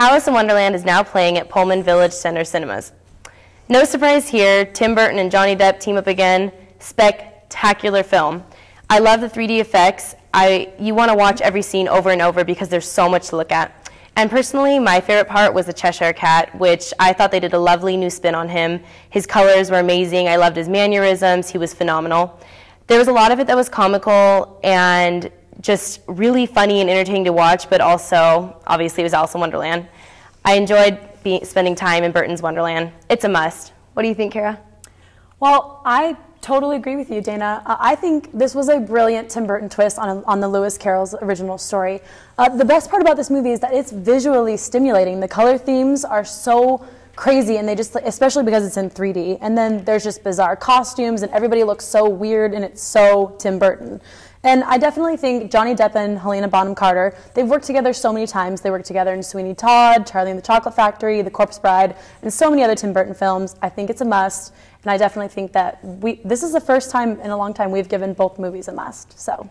Alice in Wonderland is now playing at Pullman Village Center Cinemas. No surprise here, Tim Burton and Johnny Depp team up again. Spectacular film. I love the 3D effects. You want to watch every scene over and over because there's so much to look at. And personally, my favorite part was the Cheshire Cat, which I thought they did a lovely new spin on him. His colors were amazing. I loved his mannerisms. He was phenomenal. There was a lot of it that was comical and just really funny and entertaining to watch, but also, obviously, it was Alice in Wonderland. I enjoyed spending time in Burton's Wonderland. It's a must. What do you think, Kara? Well, I totally agree with you, Dana. I think this was a brilliant Tim Burton twist on the Lewis Carroll's original story. The best part about this movie is that it's visually stimulating. The color themes are so crazy, and they just, especially because it's in 3D. And then there's just bizarre costumes, and everybody looks so weird, and it's so Tim Burton. And I definitely think Johnny Depp and Helena Bonham Carter, they've worked together so many times. They worked together in Sweeney Todd, Charlie and the Chocolate Factory, The Corpse Bride, and so many other Tim Burton films. I think it's a must, and I definitely think that this is the first time in a long time we've given both movies a must. So,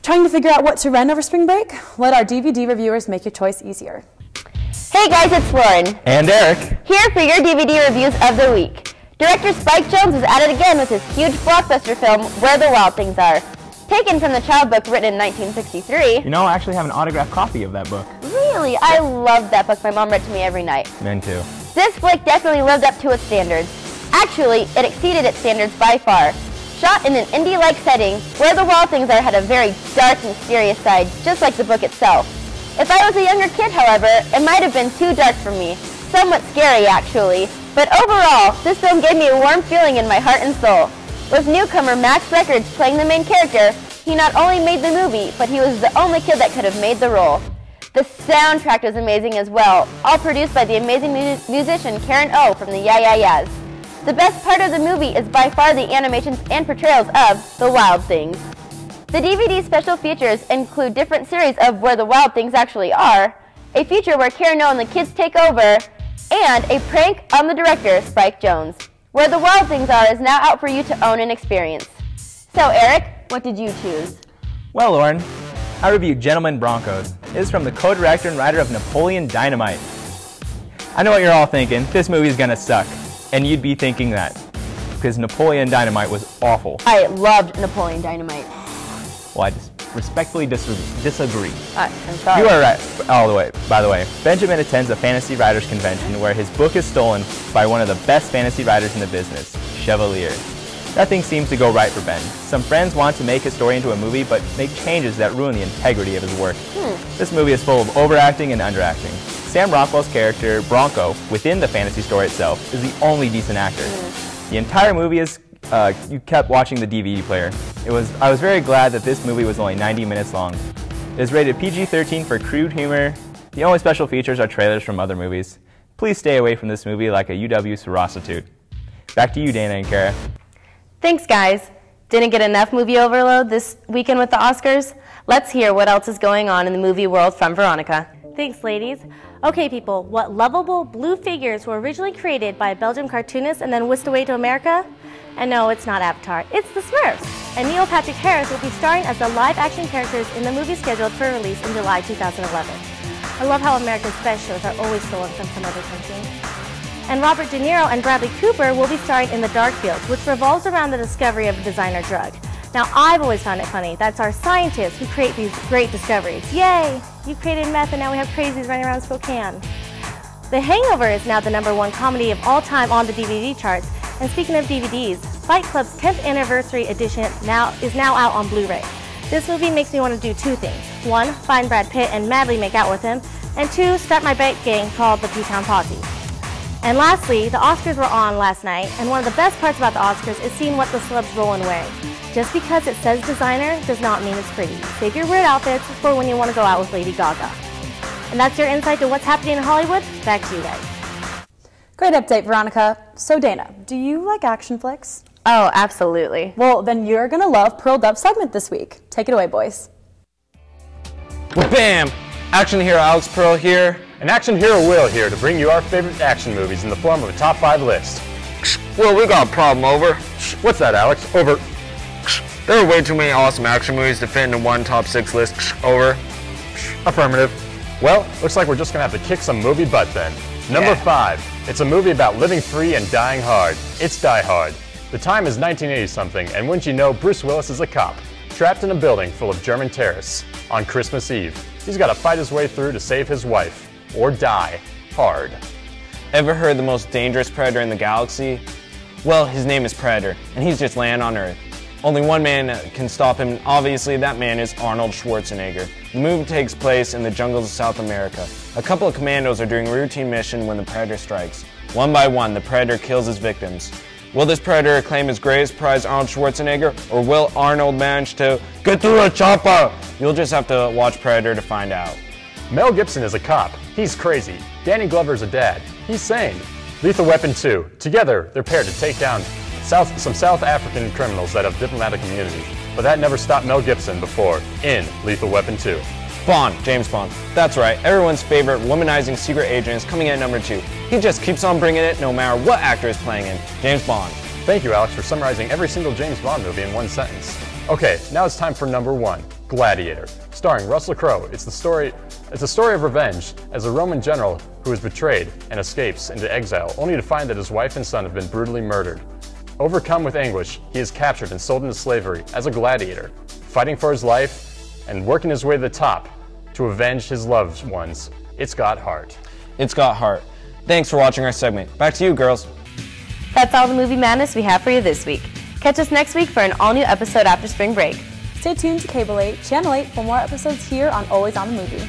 trying to figure out what to rent over spring break? Let our DVD reviewers make your choice easier. Hey guys, it's Lauren. And Eric. Here for your DVD reviews of the week. Director Spike Jonze is at it again with his huge blockbuster film, Where the Wild Things Are. Taken from the Child book written in 1963. You know, I actually have an autographed copy of that book. Really? I love that book. My mom read to me every night. Men too. This flick definitely lived up to its standards. Actually, it exceeded its standards by far. Shot in an indie-like setting, Where the Wild Things Are had a very dark and mysterious side, just like the book itself. If I was a younger kid, however, it might have been too dark for me. Somewhat scary, actually. But overall, this film gave me a warm feeling in my heart and soul. With newcomer Max Records playing the main character, he not only made the movie, but he was the only kid that could have made the role. The soundtrack was amazing as well, all produced by the amazing musician Karen O from the Yeah Yeah Yeahs. The best part of the movie is by far the animations and portrayals of the wild things. The DVD special features include different series of Where the Wild Things Actually Are, a feature where Karen O and the kids take over, and a prank on the director, Spike Jonze. Where the Wild Things Are is now out for you to own and experience. So Eric, what did you choose? Well, Lauren, I reviewed Gentlemen Broncos. It is from the co-director and writer of Napoleon Dynamite. I know what you're all thinking, this movie's gonna suck. And you'd be thinking that, because Napoleon Dynamite was awful. I loved Napoleon Dynamite. Well, I just respectfully disagree. I'm sorry. You are right, by the way. Benjamin attends a fantasy writers convention where his book is stolen by one of the best fantasy writers in the business, Chevalier. Nothing seems to go right for Ben. Some friends want to make his story into a movie, but make changes that ruin the integrity of his work. This movie is full of overacting and underacting. Sam Rockwell's character, Bronco, within the fantasy story itself, is the only decent actor. The entire movie is, you kept watching the DVD player. I was very glad that this movie was only 90 minutes long. It is rated PG-13 for crude humor. The only special features are trailers from other movies. Please stay away from this movie like a UW prostitute. Back to you, Dana and Kara. Thanks, guys. Didn't get enough movie overload this weekend with the Oscars? Let's hear what else is going on in the movie world from Veronica. Thanks, ladies. Okay, people, what lovable blue figures were originally created by a Belgian cartoonist and then whisked away to America? And no, it's not Avatar, it's the Smurfs. And Neil Patrick Harris will be starring as the live-action characters in the movie scheduled for release in July 2011. I love how America's best shows are always stolen from some other country. And Robert De Niro and Bradley Cooper will be starring in The Dark Field, which revolves around the discovery of a designer drug. Now, I've always found it funny. That's our scientists who create these great discoveries. Yay! You created meth and now we have crazies running around Spokane. The Hangover is now the #1 comedy of all time on the DVD charts. And speaking of DVDs, Fight Club's 10th anniversary edition is now out on Blu-ray. This movie makes me want to do two things. One, find Brad Pitt and madly make out with him. And two, start my bike gang called the P-Town Posse. And lastly, the Oscars were on last night, and one of the best parts about the Oscars is seeing what the celebs roll in wearing. Just because it says designer does not mean it's pretty. Save your weird outfits for when you want to go out with Lady Gaga. And that's your insight to what's happening in Hollywood. Back to you guys. Great update, Veronica. So Dana, do you like action flicks? Oh, absolutely. Well, then you're going to love Pearl Dub's segment this week. Take it away, boys. Well, bam! Action hero Alex Pearl here. And action hero Will here to bring you our favorite action movies in the form of a top 5 list. Well, we got a problem, over. What's that, Alex? Over. There are way too many awesome action movies to fit into one top 6 list, over. Affirmative. Well, looks like we're just gonna have to kick some movie butt then. Number 5. It's a movie about living free and dying hard. It's Die Hard. The time is 1980-something, and wouldn't you know, Bruce Willis is a cop, trapped in a building full of German terrorists on Christmas Eve. He's got to fight his way through to save his wife, or die hard. Ever heard the most dangerous predator in the galaxy? Well, his name is Predator, and he's just landed on Earth. Only one man can stop him, and obviously that man is Arnold Schwarzenegger. The movie takes place in the jungles of South America. A couple of commandos are doing a routine mission when the Predator strikes. One by one, the Predator kills his victims. Will this Predator claim his greatest prize, Arnold Schwarzenegger, or will Arnold manage to get through a chopper? You'll just have to watch Predator to find out. Mel Gibson is a cop. He's crazy. Danny Glover's a dad. He's sane. Lethal Weapon 2. Together, they're paired to take down some South African criminals that have diplomatic immunity. But that never stopped Mel Gibson before in Lethal Weapon 2. Bond, James Bond. That's right, everyone's favorite womanizing secret agent is coming in at number 2. He just keeps on bringing it no matter what actor is playing it. James Bond. Thank you, Alex, for summarizing every single James Bond movie in one sentence. Okay, now it's time for number 1, Gladiator. Starring Russell Crowe, it's a story of revenge as a Roman general who is betrayed and escapes into exile, only to find that his wife and son have been brutally murdered. Overcome with anguish, he is captured and sold into slavery as a gladiator, fighting for his life and working his way to the top to avenge his loved ones. It's got heart. It's got heart. Thanks for watching our segment. Back to you, girls. That's all the movie madness we have for you this week. Catch us next week for an all-new episode after spring break. Stay tuned to Cable 8, Channel 8 for more episodes here on Always on the Movie.